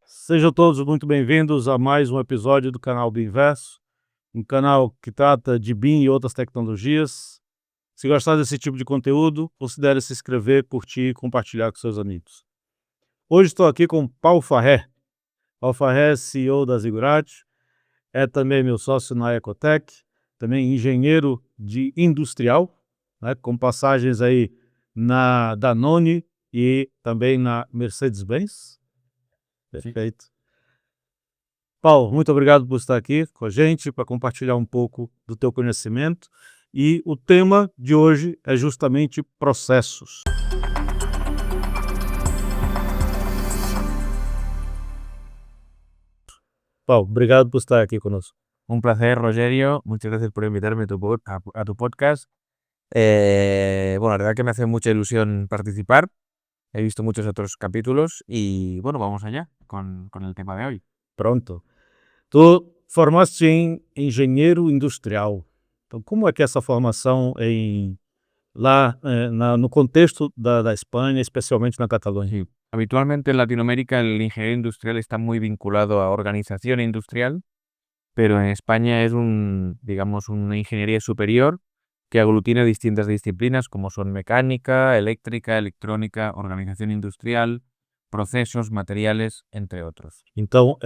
Sejam todos muito bem-vindos a mais um episódio do canal do Inverso, um canal que trata de BIM e outras tecnologias. Se gostar desse tipo de conteúdo, considere se inscrever, curtir e compartilhar com seus amigos. Hoje estou aqui com Paulo Farré. Paulo Farré é CEO da Ziggurat, é também meu sócio na Ecotec, também engenheiro de industrial, né, com passagens aí na Danone e também na Mercedes-Benz. Perfeito. Paulo, muito obrigado por estar aqui com a gente, para compartilhar um pouco do teu conhecimento. E o tema de hoje é justamente processos. Paulo, obrigado por estar aqui conosco. Un placer, Rogerio. Muchas gracias por invitarme a tu podcast. Bueno, la verdad que me hace mucha ilusión participar. He visto muchos otros capítulos y bueno, vamos allá con el tema de hoy. Pronto. Tu formaste em engenheiro industrial. Então, como é que é essa formação no contexto da Espanha, especialmente na Catalunha? Sí. Habitualmente en Latinoamérica el ingeniero industrial está muy vinculado a organización industrial, pero en España es digamos, una ingeniería superior que aglutina distintas disciplinas como son mecánica, eléctrica, electrónica, organización industrial, procesos, materiales, entre otros. Então,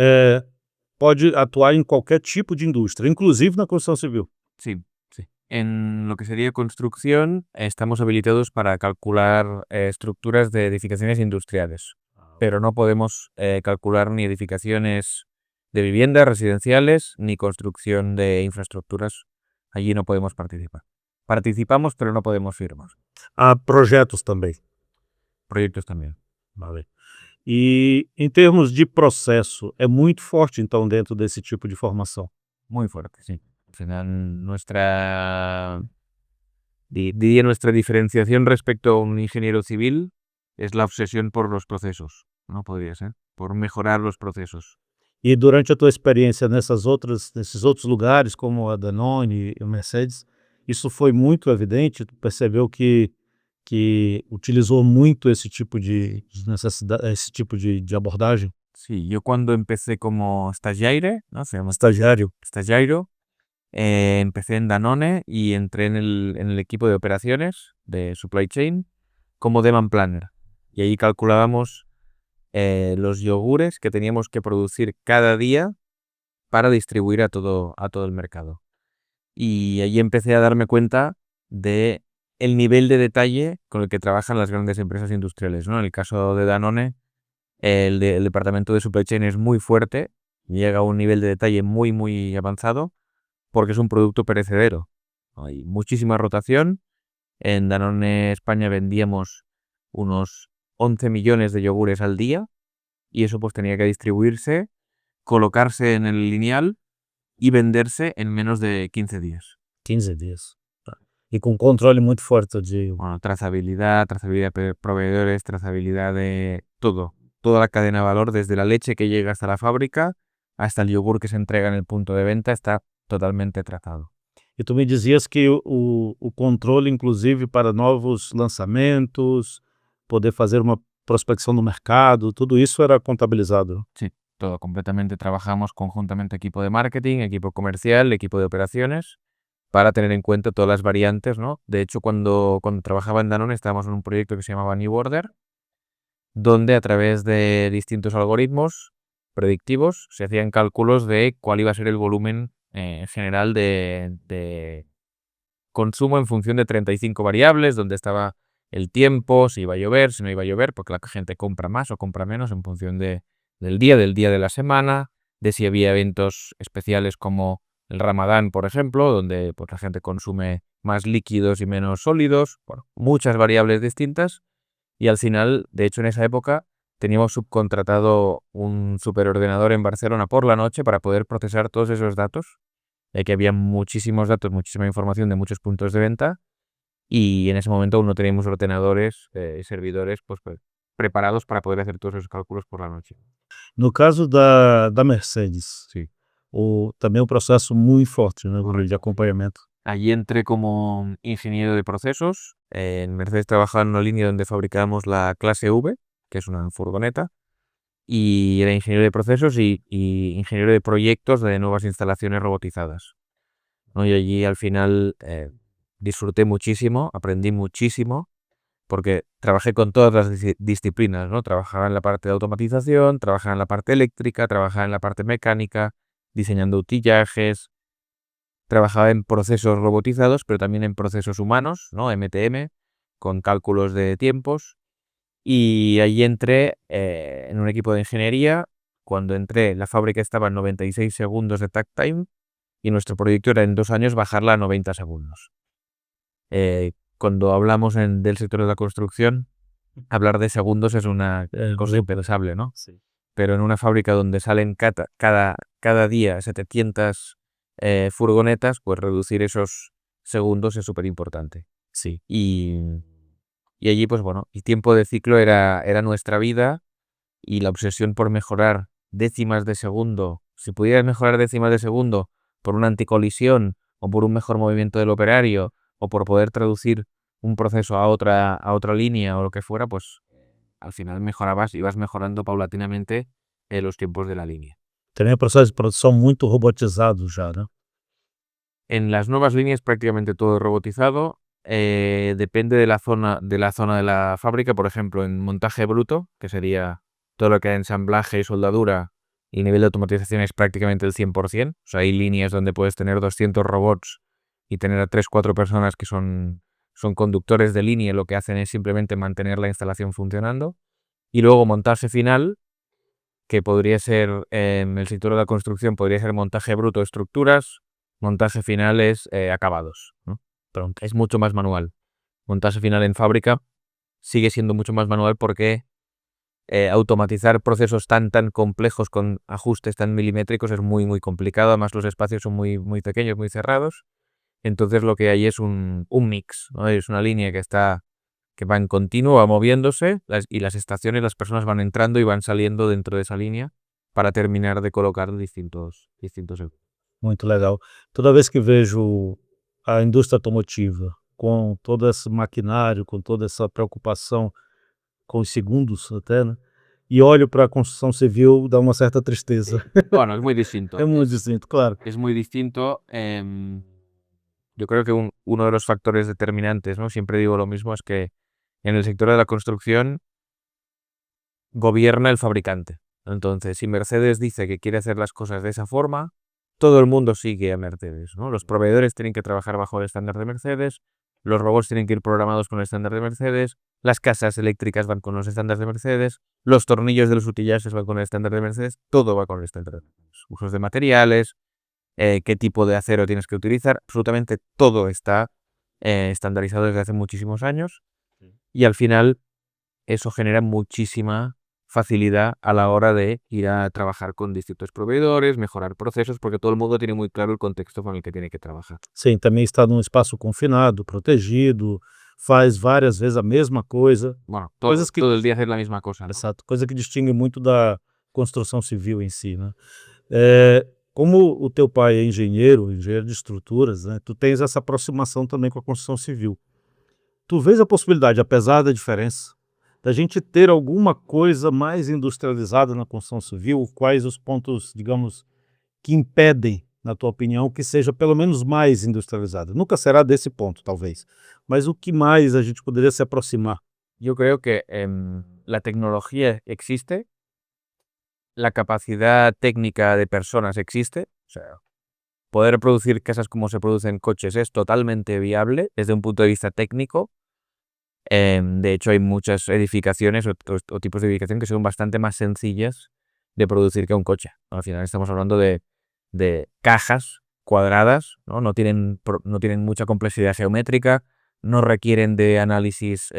pode atuar em qualquer tipo de indústria, inclusive na construção civil. Sí, sí. En lo que sería construcción, estamos habilitados para calcular estructuras de edificaciones industriales, pero no podemos calcular ni edificaciones de viviendas residenciales ni construcción de infraestructuras. Allí no podemos participar. Participamos, pero no podemos firmar. Há projetos também. Proyectos también. Vale. E em termos de processo, é muito forte então dentro desse tipo de formação. Muy fuerte, sí. Al final, diría nuestra diferenciación respecto a un ingeniero civil es la obsesión por los procesos, ¿no? Podría ser, por mejorar los procesos. E durante a tua experiência nesses outros lugares, como a Danone e a Mercedes, isso foi muito evidente? Tu percebeu que utilizou muito esse tipo de necessidade, esse tipo de abordagem? Sí, yo cuando empecé como stagiaire, ¿no? Se llama Estagiário. stagiairo, empecé en Danone y entré en el equipo de operaciones de supply chain como demand planner. Y ahí calculábamos los yogures que teníamos que producir cada día para distribuir a todo el mercado. Y ahí empecé a darme cuenta de el nivel de detalle con el que trabajan las grandes empresas industriales, ¿no? En el caso de Danone, el departamento de supply chain es muy fuerte, llega a un nivel de detalle muy, muy avanzado, porque es un producto perecedero. Hay muchísima rotación. En Danone España vendíamos unos 11 millones de yogures al día y eso pues tenía que distribuirse, colocarse en el lineal y venderse en menos de 15 días. 15 dias. E com controle muito forte de... Bueno, trazabilidad de proveedores, trazabilidad de todo. Toda la cadena de valor, desde la leche que llega hasta la fábrica hasta el yogur que se entrega en el punto de venta, está totalmente trazado. E tu me dizias que o controle, inclusive, para novos lançamentos, poder fazer uma prospecção no mercado, tudo isso era contabilizado. Sí, todo completamente. Trabajamos conjuntamente equipo de marketing, equipo comercial, equipo de operaciones, para tener en cuenta todas las variantes, ¿no? De hecho, cuando trabajaba en Danone estábamos en un proyecto que se llamaba New Order, donde a través de distintos algoritmos predictivos se hacían cálculos de cuál iba a ser el volumen general de consumo en función de 35 variables, donde estaba el tiempo, si iba a llover, si no iba a llover, porque la gente compra más o compra menos en función del día de la semana, de si había eventos especiales como el Ramadán, por ejemplo, donde pues, la gente consume más líquidos y menos sólidos, bueno, muchas variables distintas. Y al final, de hecho, en esa época teníamos subcontratado un superordenador en Barcelona por la noche para poder procesar todos esos datos, que había muchísimos datos, muchísima información de muchos puntos de venta, y en ese momento aún no teníamos ordenadores y servidores pues, preparados para poder hacer todos esos cálculos por la noche. No caso da Mercedes, Sí. também um processo muito forte, né, de acompanhamento. Allí entré como ingeniero de procesos. En Mercedes trabajaba en una línea donde fabricábamos la clase V, que es una furgoneta, y era ingeniero de procesos y ingeniero de proyectos de nuevas instalaciones robotizadas, ¿no? Y allí al final disfruté muchísimo, aprendí muchísimo, porque trabajé con todas las disciplinas, ¿no? Trabajaba en la parte de automatización, trabajaba en la parte eléctrica, trabajaba en la parte mecánica, diseñando utillajes, trabajaba en procesos robotizados, pero también en procesos humanos, ¿no? MTM, con cálculos de tiempos. Y allí entré en un equipo de ingeniería. Cuando entré, la fábrica estaba en 96 segundos de takt time y nuestro proyecto era en 2 años bajarla a 90 segundos. Cuando hablamos del sector de la construcción, hablar de segundos es una cosa impensable, ¿no? Sí. Pero en una fábrica donde salen cada día 700 furgonetas, pues reducir esos segundos es súper importante. Sí. Y allí, pues bueno, el tiempo de ciclo era nuestra vida y la obsesión por mejorar décimas de segundo. Si pudieras mejorar décimas de segundo por una anticolisión o por un mejor movimiento del operario o por poder traducir un proceso a otra línea o lo que fuera, pues al final mejorabas, ibas mejorando paulatinamente los tiempos de la línea. Também processos de produção muito robotizados já, né? En las nuevas líneas prácticamente todo es robotizado. Depende de la zona de la fábrica. Por ejemplo, en montaje bruto, que sería todo lo que es ensamblaje y soldadura, y nivel de automatización es prácticamente el 100%. O sea, hay líneas donde puedes tener 200 robots y tener a 3-4 personas que son conductores de línea y lo que hacen es simplemente mantener la instalación funcionando. Y luego montaje final, que podría ser, en el sector de la construcción, podría ser montaje bruto de estructuras, montaje final es acabados, ¿no? Pero es mucho más manual. Montaje final en fábrica sigue siendo mucho más manual porque automatizar procesos tan complejos con ajustes tan milimétricos es muy, muy complicado. Además, los espacios son muy, muy pequeños, muy cerrados. Entonces, lo que hay es un mix, ¿no? Es una línea que va en continuo, va moviéndose, y las estaciones, las personas van entrando y van saliendo dentro de esa línea para terminar de colocar distintos. Muito legal. Toda vez que vejo a indústria automotiva com todo esse maquinário, com toda essa preocupação com os segundos até, né? E olho para a construção civil, dá uma certa tristeza. Bueno, es muy distinto. É muito distinto, claro. Es muy distinto. Yo creo que uno de los factores determinantes, ¿no? Siempre digo lo mismo, es que en el sector de la construcción gobierna el fabricante. Entonces, si Mercedes dice que quiere hacer las cosas de esa forma, todo el mundo sigue a Mercedes, ¿no? Los proveedores tienen que trabajar bajo el estándar de Mercedes, los robots tienen que ir programados con el estándar de Mercedes, las casas eléctricas van con los estándares de Mercedes, los tornillos de los utillajes van con el estándar de Mercedes, todo va con el estándar de Mercedes. Usos de materiales, qué tipo de acero tienes que utilizar, absolutamente todo está estandarizado desde hace muchísimos años y al final eso genera muchísima facilidad a la hora de ir a trabajar con distintos proveedores, mejorar procesos, porque todo el mundo tiene muy claro el contexto con el que tiene que trabajar. Sim, também está num espaço confinado, protegido, faz várias vezes a mesma coisa. Bueno, Coisas que, todo el día hacer la misma cosa, ¿no? exato, coisa que distingue muito da construção civil em si, né? Como o teu pai é engenheiro de estruturas, né? Tu tens essa aproximação também com a construção civil. Tu vês a possibilidade, apesar da diferença, da gente ter alguma coisa mais industrializada na construção civil? Quais os pontos, digamos, que impedem, na tua opinião, que seja pelo menos mais industrializada? Nunca será desse ponto, talvez, mas o que mais a gente poderia se aproximar? Yo creo que la tecnología existe, la capacidad técnica de personas existe, o sea, poder producir casas como se producen coches es totalmente viable desde un punto de vista técnico. De hecho, hay muchas edificaciones o tipos de edificación que son bastante más sencillas de producir que un coche. Al final estamos hablando de cajas cuadradas, ¿no? No tienen mucha complejidad geométrica, no requieren de análisis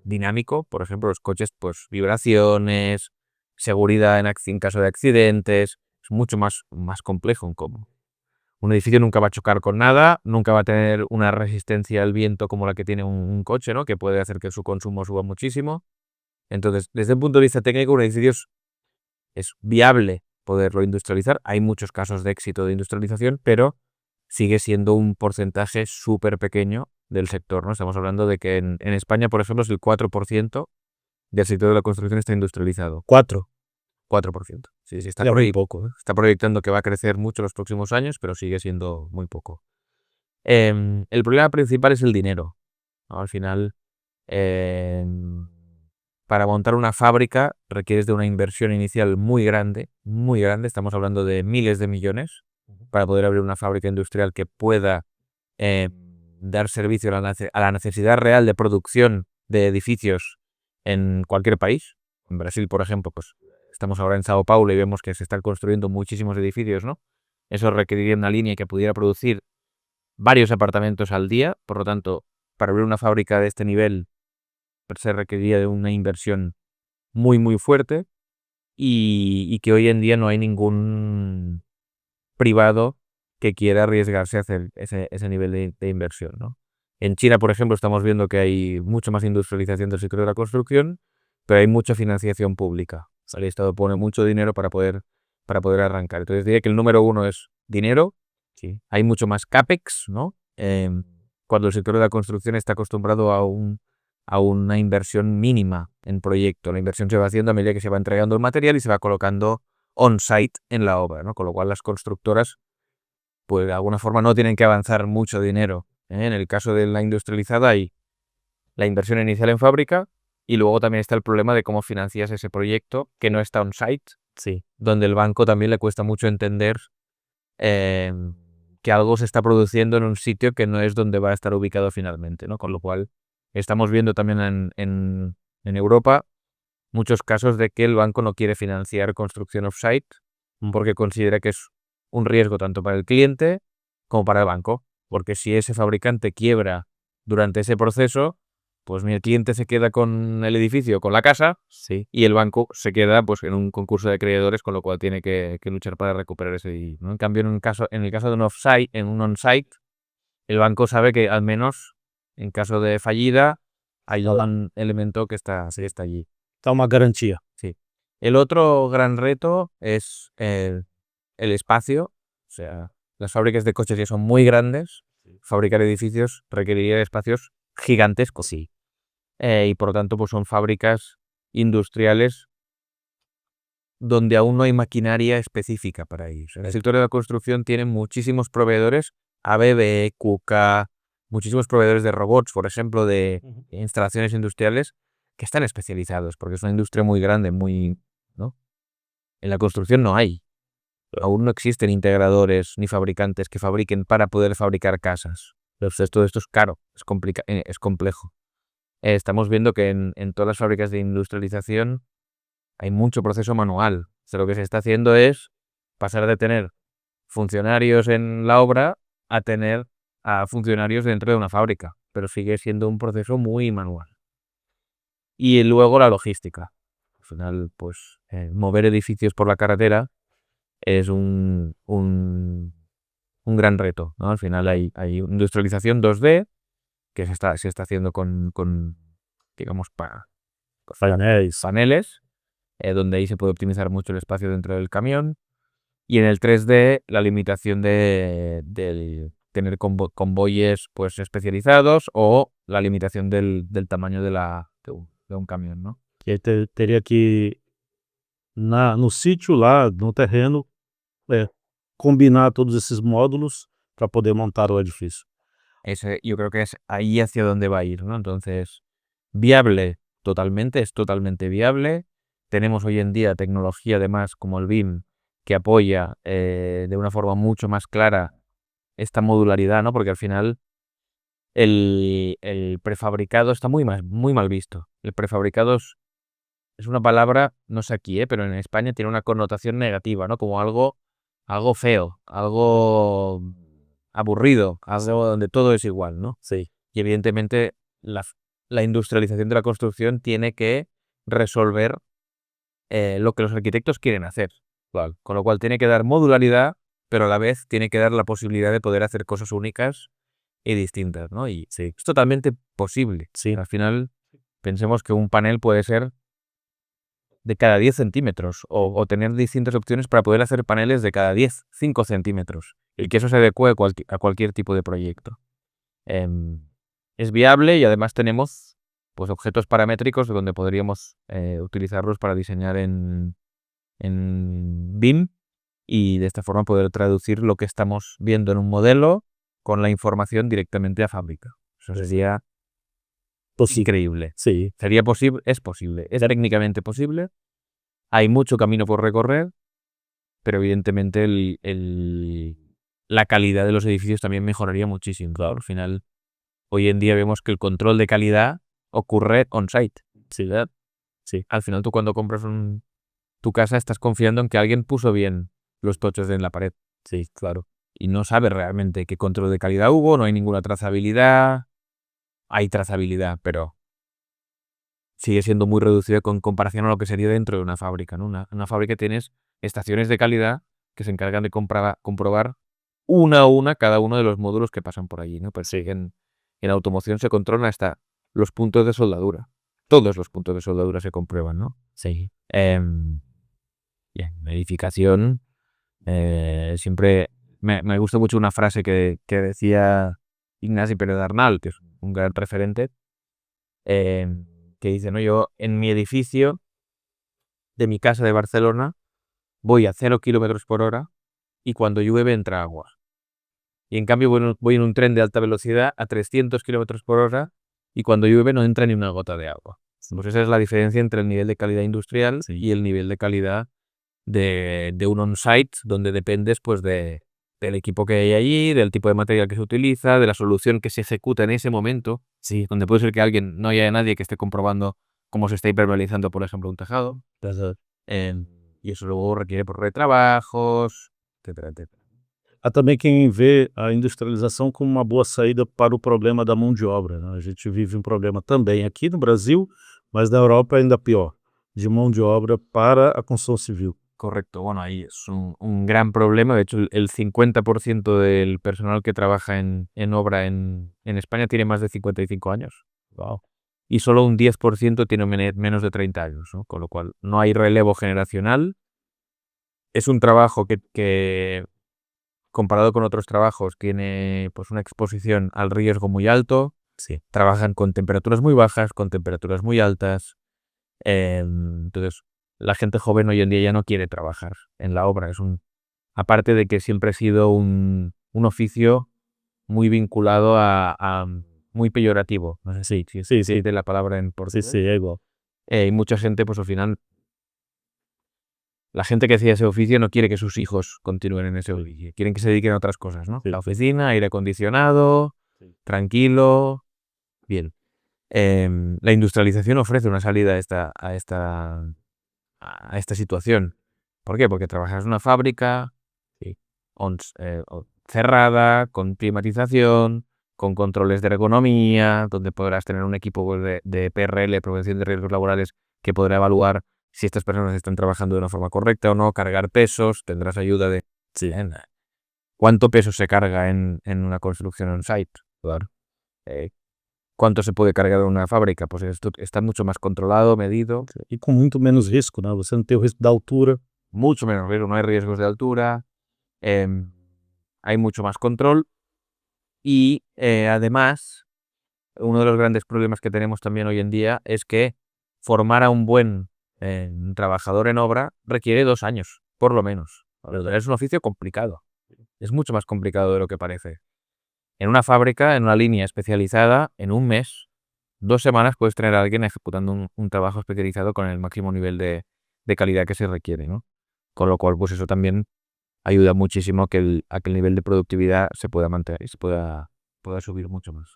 dinámico. Por ejemplo, los coches, pues vibraciones, seguridad en caso de accidentes, es mucho más complejo en cómo. Un edificio nunca va a chocar con nada, nunca va a tener una resistencia al viento como la que tiene un coche, ¿no? Que puede hacer que su consumo suba muchísimo. Entonces, desde un punto de vista técnico, un edificio es viable poderlo industrializar. Hay muchos casos de éxito de industrialización, pero sigue siendo un porcentaje súper pequeño del sector, ¿no? Estamos hablando de que en España, por ejemplo, es el 4% del sector de la construcción está industrializado. 4. 4%. Sí, está Es muy poco, ¿eh? está proyectando que va a crecer mucho los próximos años, pero sigue siendo muy poco. El problema principal es el dinero, ¿no? Al final, para montar una fábrica requieres de una inversión inicial muy grande, muy grande. Estamos hablando de miles de millones para poder abrir una fábrica industrial que pueda dar servicio a la necesidad real de producción de edificios en cualquier país. En Brasil, por ejemplo, pues estamos ahora en Sao Paulo y vemos que se están construyendo muchísimos edificios, ¿no? Eso requeriría una línea que pudiera producir varios apartamentos al día. Por lo tanto, para abrir una fábrica de este nivel se requeriría de una inversión muy, muy fuerte y que hoy en día no hay ningún privado que quiera arriesgarse a hacer ese nivel de inversión, ¿no? En China, por ejemplo, estamos viendo que hay mucho más industrialización del sector de la construcción, pero hay mucha financiación pública. El Estado pone mucho dinero para poder arrancar. Entonces diría que el número uno es dinero. Sí. Hay mucho más CAPEX, ¿no? Cuando el sector de la construcción está acostumbrado a una inversión mínima en proyecto. La inversión se va haciendo a medida que se va entregando el material y se va colocando on-site en la obra, ¿no? Con lo cual las constructoras, pues de alguna forma no tienen que avanzar mucho dinero, ¿eh? En el caso de la industrializada hay la inversión inicial en fábrica y luego también está el problema de cómo financias ese proyecto que no está on-site, sí, donde el banco también le cuesta mucho entender que algo se está produciendo en un sitio que no es donde va a estar ubicado finalmente, ¿no? Con lo cual estamos viendo también en Europa muchos casos de que el banco no quiere financiar construcción off-site porque considera que es un riesgo tanto para el cliente como para el banco. Porque si ese fabricante quiebra durante ese proceso, pues el cliente se queda con el edificio, con la casa, sí, y el banco se queda pues en un concurso de acreedores, con lo cual tiene que luchar para recuperar ese edificio, ¿no? En cambio, en el caso de un off-site, en un on-site, el banco sabe que al menos en caso de fallida hay un elemento que está allí. Está uma garantia. Sí. El otro gran reto es el espacio. O sea, las fábricas de coches ya son muy grandes. Fabricar edificios requeriría de espacios gigantescos. Sí. Y por lo tanto, pues son fábricas industriales donde aún no hay maquinaria específica para ir. El sector de la construcción tiene muchísimos proveedores, ABB, KUKA, muchísimos proveedores de robots, por ejemplo, de instalaciones industriales que están especializados, porque es una industria muy grande, ¿no? En la construcción no hay. Aún no existen integradores ni fabricantes que fabriquen para poder fabricar casas. Entonces, todo esto es caro, es complejo. Estamos viendo que en todas las fábricas de industrialización hay mucho proceso manual. O sea, lo que se está haciendo es pasar de tener funcionarios en la obra a tener a funcionarios dentro de una fábrica, pero sigue siendo un proceso muy manual. Y luego la logística. Al final, pues mover edificios por la carretera es un gran reto, ¿no? Al final hay industrialización 2D que se está haciendo con digamos, paneles, donde ahí se puede optimizar mucho el espacio dentro del camión. Y en el 3D, la limitación de tener convoyes pues, especializados o la limitación del tamaño de un camión, ¿no? Que aí teria que, no sítio lá, no terreno, combinar todos esses módulos para poder montar o edifício. Yo creo que es ahí hacia donde va a ir, ¿no? Entonces, viable totalmente, es totalmente viable. Tenemos hoy en día tecnología además como el BIM que apoya de una forma mucho más clara esta modularidad, ¿no? Porque al final el prefabricado está muy mal visto. El prefabricado es una palabra, no sé aquí, pero en España tiene una connotación negativa, ¿no? Como algo feo, algo aburrido, algo donde todo es igual, ¿no? Sí. Y evidentemente la industrialización de la construcción tiene que resolver lo que los arquitectos quieren hacer. Claro. Con lo cual tiene que dar modularidad, pero a la vez tiene que dar la posibilidad de poder hacer cosas únicas y distintas, ¿no? Y Sí. es totalmente posible. Sí. Al final, pensemos que un panel puede ser de cada 10 centímetros o tener distintas opciones para poder hacer paneles de cada 5 centímetros y que eso se adecue a cualquier tipo de proyecto. Es viable y además tenemos pues, objetos paramétricos donde podríamos utilizarlos para diseñar en en BIM y de esta forma poder traducir lo que estamos viendo en un modelo con la información directamente a fábrica. Eso sería increíble. Sí. Sería posible, es posible, es técnicamente posible. Hay mucho camino por recorrer, pero evidentemente la calidad de los edificios también mejoraría muchísimo. Al final, hoy en día vemos que el control de calidad ocurre on-site. Sí. Sí. Al final tú cuando compras tu casa estás confiando en que alguien puso bien los tochos en la pared. Sí, claro. Y no sabes realmente qué control de calidad hubo, no hay ninguna trazabilidad. Hay trazabilidad, pero sigue siendo muy reducido con comparación a lo que sería dentro de una fábrica, ¿no? Una fábrica tienes estaciones de calidad que se encargan de comprobar una a una cada uno de los módulos que pasan por allí, ¿no? Pues sí, en automoción se controlan hasta los puntos de soldadura. Todos los puntos de soldadura se comprueban, ¿no? Sí. Y en edificación siempre me gusta mucho una frase que decía Ignasi Pérez Arnal, que es un gran referente, que dice, ¿no? Yo en mi edificio de mi casa de Barcelona voy a 0 km/h y cuando llueve entra agua. Y en cambio voy en un tren de alta velocidad a 300 km/h y cuando llueve no entra ni una gota de agua. Pues esa es la diferencia entre el nivel de calidad industrial y el nivel de calidad de un on-site, donde dependes pues del equipo que hay allí, del tipo de material que se utiliza, de la solución que se ejecuta en ese momento, donde puede ser que no haya nadie que esté comprobando cómo se está hipermeabilizando, por ejemplo, un tejado. Y eso luego requiere por retrabajos, etcétera, etcétera. Há também quem vê a industrialização como uma boa saída para o problema da mão de obra, né? A gente vive um problema também aqui no Brasil, mas na Europa é ainda pior, de mão de obra para a construção civil. Correcto, bueno, ahí es un gran problema. De hecho, el 50% del personal que trabaja en obra en España tiene más de 55 años. Wow. Y solo un 10% tiene menos de 30 años, ¿no? Con lo cual no hay relevo generacional. Es un trabajo que comparado con otros trabajos, tiene pues una exposición al riesgo muy alto. Trabajan con temperaturas muy bajas, con temperaturas muy altas. Entonces, la gente joven hoy en día ya no quiere trabajar en la obra. Aparte de que siempre ha sido un oficio muy vinculado a muy peyorativo. No sé si existe la palabra en portugués. Sí, é igual. Y mucha gente, pues al final, la gente que hacía ese oficio no quiere que sus hijos continúen en ese oficio. Quieren que se dediquen a otras cosas, ¿no? Sí. La oficina, aire acondicionado, tranquilo, bien. La industrialización ofrece una salida a esta situación. ¿Por qué? Porque trabajas en una fábrica cerrada, con climatización, con controles de ergonomía, donde podrás tener un equipo pues, de PRL, prevención de riesgos laborales, que podrá evaluar si estas personas están trabajando de una forma correcta o no, cargar pesos, tendrás ayuda de cuánto peso se carga en una construcción on-site. Claro. ¿Cuánto se puede cargar en una fábrica? Pues esto está mucho más controlado, medido. E com muito menos risco, né? Você não tem o risco da altura. Mucho menos riesgo, no hay riesgos de altura, hay mucho más control y además uno de los grandes problemas que tenemos también hoy en día es que formar a un buen trabajador en obra requiere 2 años, por lo menos. Es un oficio complicado, es mucho más complicado de lo que parece. En una fábrica, en una línea especializada, en un mes, 2 semanas puedes tener a alguien ejecutando un trabajo especializado con el máximo nivel de calidad que se requiere, ¿no? Con lo cual, pues eso también ayuda muchísimo a que el nivel de productividad se pueda mantener y se pueda subir mucho más.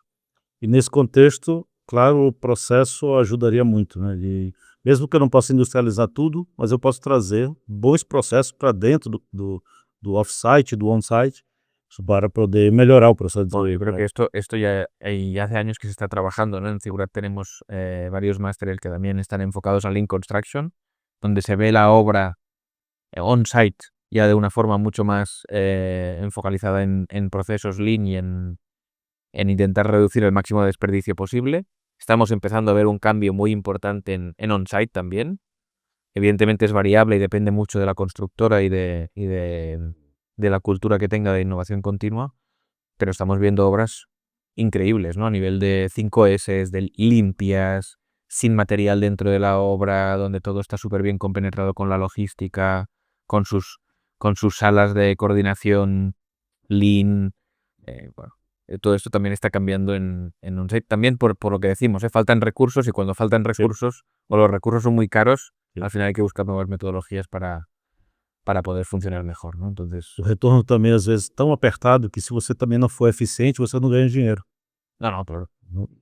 E nesse contexto, claro, o processo ajudaria muito, né? Mesmo que eu não possa industrializar tudo, mas eu posso trazer bons processos para dentro do off-site, do on-site, para poder melhorar o processo de Yo creo desenvolvimento. que esto ya hace años que se está trabajando, ¿no? En Figurat tenemos varios másteres que también están enfocados a Lean Construction, donde se ve la obra on-site ya de una forma mucho más enfocalizada en procesos Lean y en intentar reducir el máximo desperdicio posible. Estamos empezando a ver un cambio muy importante en on-site también. Evidentemente es variable y depende mucho de la constructora y de la cultura que tenga de innovación continua, pero estamos viendo obras increíbles, ¿no? A nivel de 5S, de limpias, sin material dentro de la obra, donde todo está súper bien compenetrado con la logística, con sus salas de coordinación lean. Bueno, todo esto también está cambiando en un site. También por lo que decimos, faltan recursos, y cuando faltan recursos o los recursos son muy caros, al final hay que buscar nuevas metodologías para poder funcionar mejor, ¿no? Entonces, O retorno também, às vezes, tão apertado que se você também não for eficiente, você não ganha dinheiro. no, claro.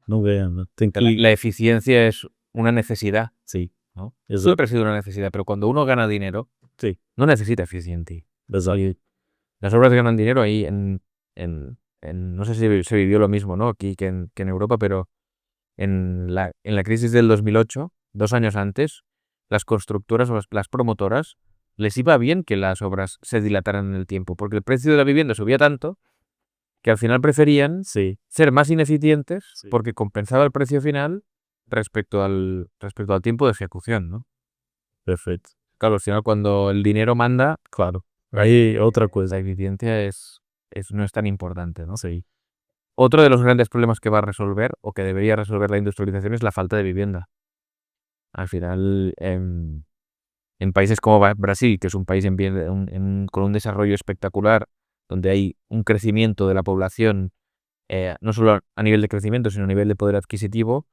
Não ganha, né? Tem que... La eficiencia es una necesidad, Sim, ¿no? exato. Siempre ha sido una necesidad, pero cuando uno gana dinero, Sim, no necesita eficiencia. exato. Y las obras ganan dinero ahí no sé si se vivió lo mismo, ¿no? Aquí que en Europa, pero en la crisis del 2008, 2 años antes, las constructoras o las promotoras les iba bien que las obras se dilataran en el tiempo, porque el precio de la vivienda subía tanto que al final preferían Sim, ser más ineficientes Sí. porque compensaba el precio final respecto al tiempo de ejecución, ¿no? perfeito. Claro, al final cuando el dinero manda, Claro. Aí, outra la coisa. eficiencia no es tan importante, ¿no? Sim, Otro de los grandes problemas que va a resolver o que debería resolver la industrialización es la falta de vivienda. Al final, en países como Brasil, que es un país con un desarrollo espectacular, donde hay un crecimiento de la población, no solo a nivel de crecimiento, sino a nivel de poder adquisitivo,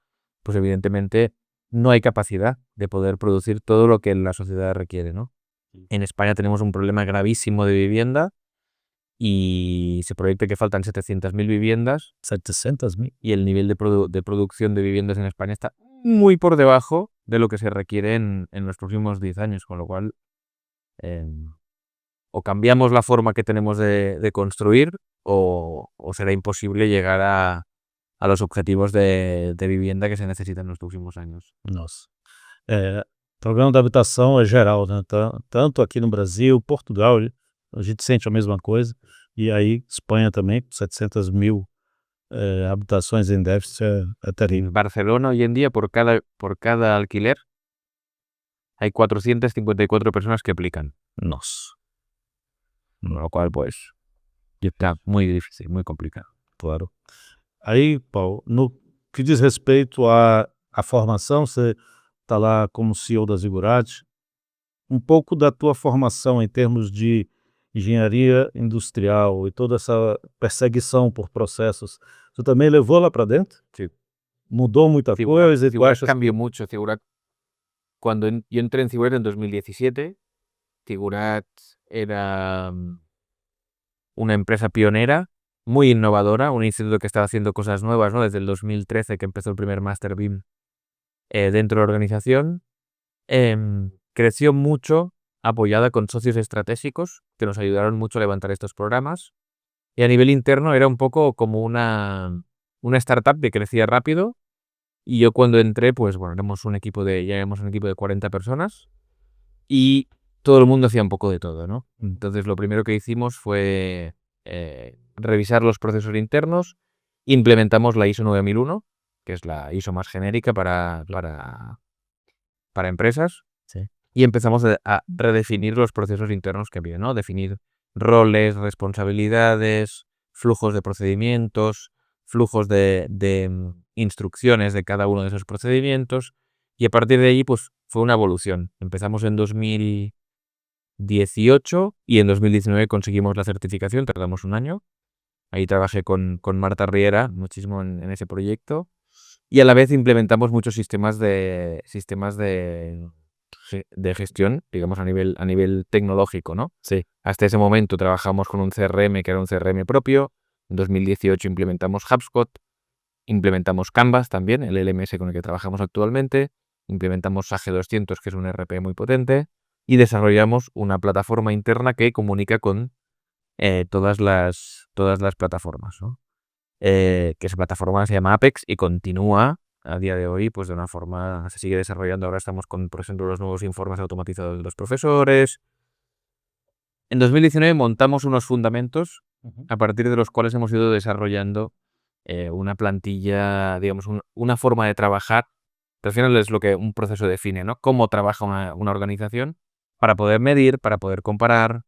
pues evidentemente no hay capacidad de poder producir todo lo que la sociedad requiere, ¿no? Sí. En España tenemos un problema gravísimo de vivienda y se proyecta que faltan 700.000 viviendas 700.000. y el nivel de producción de viviendas en España está muy por debajo de lo que se requiere en los próximos 10 años, con lo cual o cambiamos la forma que tenemos de construir o será imposible llegar a los objetivos de vivienda que se necesitan en los próximos años. Nossa. Problema da habitação é geral, né? Tanto aqui no Brasil, Portugal, a gente sente a mesma coisa. E aí, Espanha também, com 700.000 habitações em déficit, é terrível. En Barcelona hoy en día por cada alquiler hay 454 personas que aplican, Nossa, con lo cual pues está muy difícil, muy complicado. claro. Aí, Paulo, no que diz respeito à formação, você está lá como CEO da Zigurate. Um pouco da tua formação em termos de engenharia industrial e toda essa perseguição por processos, você também levou lá para dentro? Sí. Mudou muita coisa? E tu Figurat achas cambió mucho. Figurat, cuando yo entré en Figurat en 2017, Figurat era una empresa pionera, muy innovadora, un instituto que estaba haciendo cosas nuevas, ¿no? Desde el 2013 que empezó el primer Master BIM dentro de la organización. Creció mucho apoyada con socios estratégicos que nos ayudaron mucho a levantar estos programas. Y a nivel interno era un poco como una startup que crecía rápido. Y yo cuando entré, pues bueno, éramos un equipo de 40 personas y todo el mundo hacía un poco de todo, ¿no? Entonces lo primero que hicimos fue revisar los procesos internos, implementamos la ISO 9001, que es la ISO más genérica para empresas, Sí. y empezamos a redefinir los procesos internos que había, ¿no? Definir roles, responsabilidades, flujos de procedimientos, flujos de instrucciones de cada uno de esos procedimientos, y a partir de ahí pues fue una evolución. Empezamos en 2018 y en 2019 conseguimos la certificación, tardamos un año. Ahí trabajé con Marta Riera muchísimo en ese proyecto, y a la vez implementamos muchos sistemas de gestión, digamos a nivel tecnológico, ¿no? Sí. Hasta ese momento trabajamos con un CRM que era un CRM propio. En 2018 implementamos HubSpot, implementamos Canvas también, el LMS con el que trabajamos actualmente, implementamos Sage 200, que es un ERP muy potente, y desarrollamos una plataforma interna que comunica con todas las plataformas, ¿no? Que esa plataforma se llama Apex y continúa a día de hoy pues de una forma, se sigue desarrollando. Ahora estamos con, por ejemplo, los nuevos informes automatizados de los profesores. En 2019 montamos unos fundamentos a partir de los cuales hemos ido desarrollando una plantilla, digamos, una forma de trabajar. Al final es lo que un proceso define, ¿no? Cómo trabaja una organización para poder medir, para poder comparar,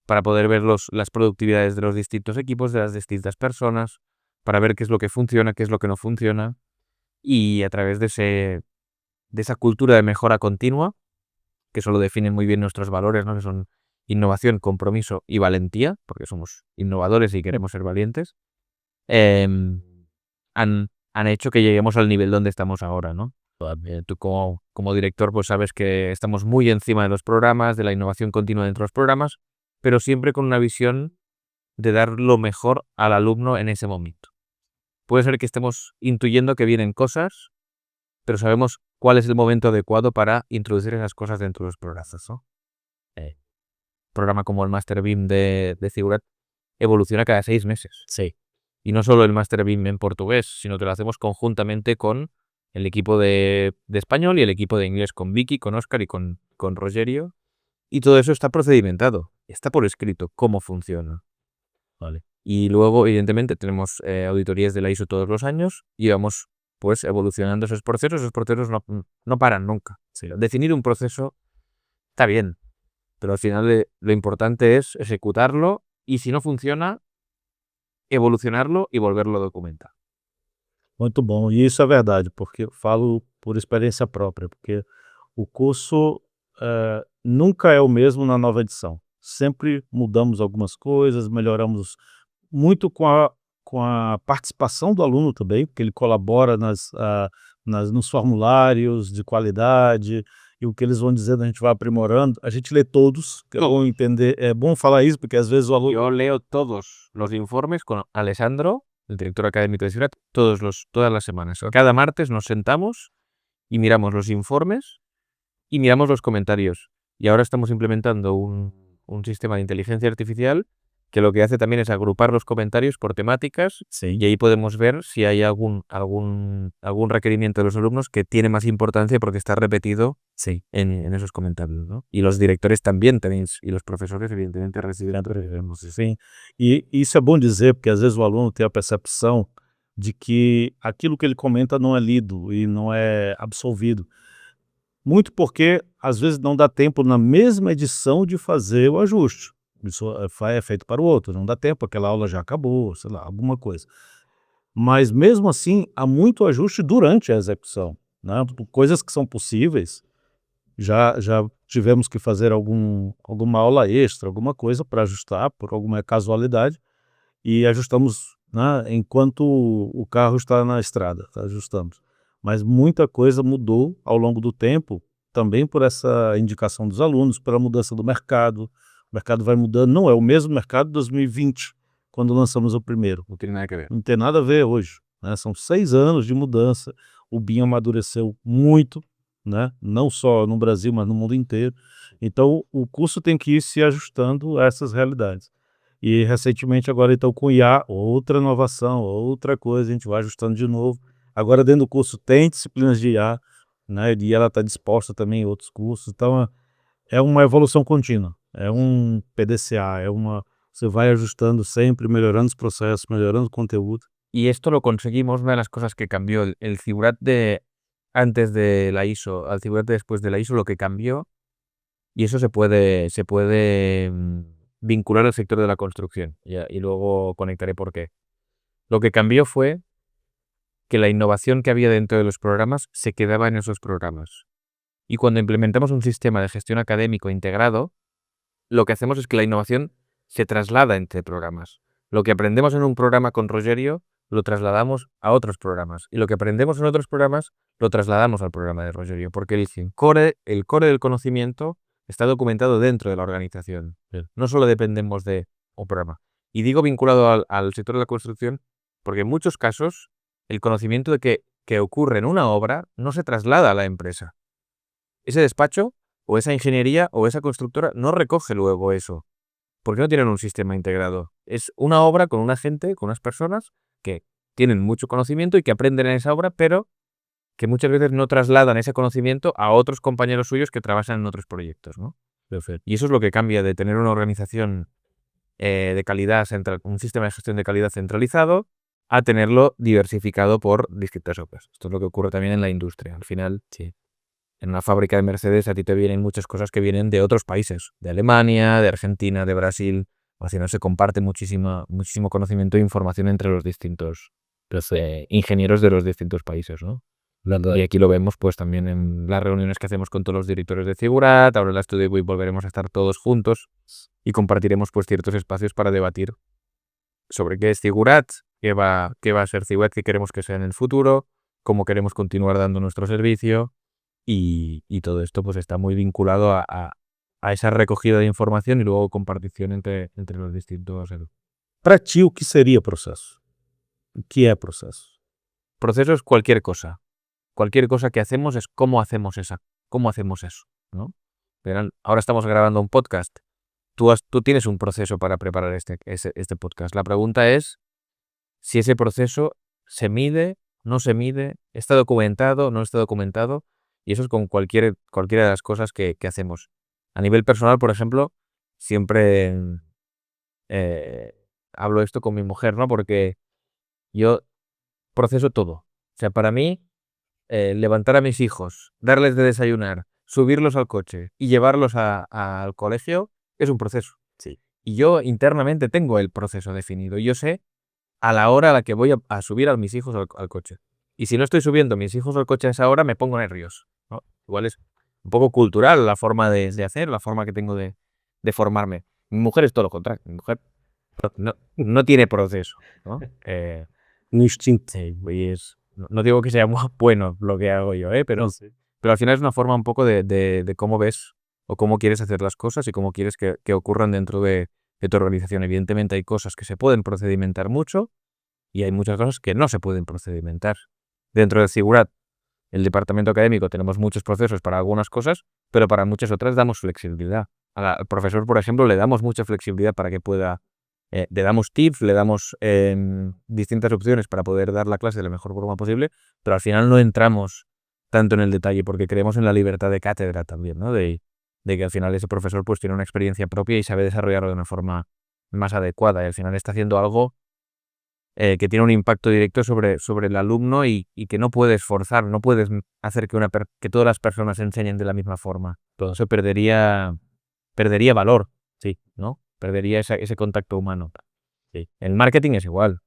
para poder ver las productividades de los distintos equipos, de las distintas personas, para ver qué es lo que funciona, qué es lo que no funciona. Y a través de esa cultura de mejora continua, que eso lo definen muy bien nuestros valores, ¿no? Que son innovación, compromiso y valentía, porque somos innovadores y queremos ser valientes, han hecho que lleguemos al nivel donde estamos ahora, ¿no? Tú como director pues sabes que estamos muy encima de los programas, de la innovación continua dentro de los programas, pero siempre con una visión de dar lo mejor al alumno en ese momento. Puede ser que estemos intuyendo que vienen cosas, pero sabemos cuál es el momento adecuado para introducir esas cosas dentro de los programas, ¿no? Programa como el Master BIM de Figurat evoluciona cada 6 meses. Sí. Y no solo el Master BIM en portugués, sino que lo hacemos conjuntamente con el equipo de español y el equipo de inglés, con Vicky, con Oscar y con Rogerio. Y todo eso está procedimentado, está por escrito cómo funciona. Vale. Y luego, evidentemente, tenemos auditorías de la ISO todos los años y vamos pues evolucionando esos procesos. Esos procesos no paran nunca. Sí. Definir un proceso está bien, pero al final lo importante es ejecutarlo y si no funciona, evolucionarlo e volverlo a documentar. Muito bom, e isso é verdade, porque eu falo por experiência própria, porque o curso nunca é o mesmo na nova edição. Sempre mudamos algumas coisas, melhoramos muito com a participação do aluno também, porque ele colabora nos formulários de qualidade, e o que eles vão dizendo a gente vai aprimorando. A gente lê todos, que é bom entender, é bom falar isso, porque às vezes o aluno... Yo leo todos los informes con Alessandro, el director académico de Figurat, todas las semanas. Cada martes nos sentamos y miramos los informes y miramos los comentarios. Y ahora estamos implementando un sistema de inteligencia artificial que lo que hace también es agrupar los comentarios por temáticas Sim. y ahí podemos ver si hay algún requerimiento de los alumnos que tiene más importancia porque está repetido Sim. en esos comentarios, ¿no? Y los directores también tenéis, y los profesores evidentemente reciben. Sim, e isso é bom dizer, porque às vezes o aluno tem a percepção de que aquilo que ele comenta não é lido e não é absolvido. Muito porque às vezes não dá tempo na mesma edição de fazer o ajuste. Isso é feito para o outro, não dá tempo, aquela aula já acabou, sei lá, alguma coisa. Mas mesmo assim, há muito ajuste durante a execução, né? Coisas que são possíveis, já tivemos que fazer alguma aula extra, alguma coisa para ajustar por alguma casualidade, e ajustamos, né, enquanto o carro está na estrada, ajustamos. Mas muita coisa mudou ao longo do tempo, também por essa indicação dos alunos, pela mudança do mercado. O mercado vai mudando, não é o mesmo mercado de 2020, quando lançamos o primeiro. No tiene nada que ver. Não tem nada a ver hoje, né? São 6 anos de mudança, o BIM amadureceu muito, né? Não só no Brasil, mas no mundo inteiro. Então o curso tem que ir se ajustando a essas realidades. E recentemente agora então com IA, outra inovação, outra coisa, a gente vai ajustando de novo. Agora dentro do curso tem disciplinas de IA, né? E ela está disposta também em outros cursos, então é uma evolução contínua, é um PDCA, você vai ajustando sempre, melhorando os processos, melhorando o conteúdo. Y esto lo conseguimos, una de las cosas que cambió el Figurat de antes de la ISO al Figurat de después de la ISO, lo que cambió, y eso se puede vincular al sector de la construcción, y luego conectaré por qué. Lo que cambió fue que la innovación que había dentro de los programas se quedaba en esos programas. Y cuando implementamos un sistema de gestión académico integrado, lo que hacemos es que la innovación se traslada entre programas. Lo que aprendemos en un programa con Rogerio lo trasladamos a otros programas. Y lo que aprendemos en otros programas lo trasladamos al programa de Rogerio. Porque el core del conocimiento está documentado dentro de la organización. No solo dependemos de un programa. Y digo vinculado al sector de la construcción porque en muchos casos el conocimiento de que ocurre en una obra no se traslada a la empresa. Ese despacho o esa ingeniería o esa constructora no recoge luego eso, porque no tienen un sistema integrado. Es una obra con una gente, con unas personas que tienen mucho conocimiento y que aprenden en esa obra, pero que muchas veces no trasladan ese conocimiento a otros compañeros suyos que trabajan en otros proyectos, ¿no? Perfecto. Y eso es lo que cambia de tener una organización de calidad, un sistema de gestión de calidad centralizado, a tenerlo diversificado por distintas obras. Esto es lo que ocurre también en la industria. Al final, sí, en una fábrica de Mercedes a ti te vienen muchas cosas que vienen de otros países, de Alemania, de Argentina, de Brasil. Al final se comparte muchísimo conocimiento e información entre los distintos ingenieros de los distintos países, ¿no? Y aquí lo vemos pues también en las reuniones que hacemos con todos los directores de Figurat. Ahora en la Studio Week volveremos a estar todos juntos y compartiremos pues ciertos espacios para debatir sobre qué es Figurat, qué va a ser Figurat, qué queremos que sea en el futuro, cómo queremos continuar dando nuestro servicio y todo esto pues está muy vinculado a esa recogida de información y luego compartición entre los distintos. Para ti, o que seria processo? O que é processo? Proceso es cualquier cosa. Cualquier cosa que hacemos es cómo hacemos eso, ¿no? Ahora estamos grabando un podcast. Tú tienes un proceso para preparar este podcast. La pregunta es si ese proceso se mide, no se mide, está documentado, no está documentado, y eso es con cualquiera de las cosas que hacemos. A nivel personal, por ejemplo, siempre hablo esto con mi mujer, ¿no? Porque yo proceso todo. O sea, para mí, levantar a mis hijos, darles de desayunar, subirlos al coche y llevarlos al colegio es un proceso. Sí. Y yo internamente tengo el proceso definido. Yo sé a la hora a la que voy a subir a mis hijos al coche. Y si no estoy subiendo a mis hijos al coche a esa hora, me pongo nervioso, ¿no? Igual es un poco cultural la forma de hacer, la forma que tengo de formarme. Mi mujer es todo lo contrario. Mi mujer no tiene proceso, ¿no? No instinto. Sí, no digo que sea muy bueno lo que hago yo, pero al final es una forma un poco de cómo ves o cómo quieres hacer las cosas y cómo quieres que ocurran dentro de tu organización. Evidentemente hay cosas que se pueden procedimentar mucho y hay muchas cosas que no se pueden procedimentar. Dentro de Figurat, el departamento académico, tenemos muchos procesos para algunas cosas, pero para muchas otras damos flexibilidad. Al profesor, por ejemplo, le damos mucha flexibilidad para que pueda... le damos tips, le damos distintas opciones para poder dar la clase de la mejor forma posible, pero al final no entramos tanto en el detalle porque creemos en la libertad de cátedra también, ¿no? De que al final ese profesor pues tiene una experiencia propia y sabe desarrollarlo de una forma más adecuada y al final está haciendo algo que tiene un impacto directo sobre el alumno y que no puedes forzar, no puedes hacer que todas las personas enseñen de la misma forma. Todo eso perdería valor, sí, ¿no? Perdería ese contacto humano. Sí. El marketing es igual.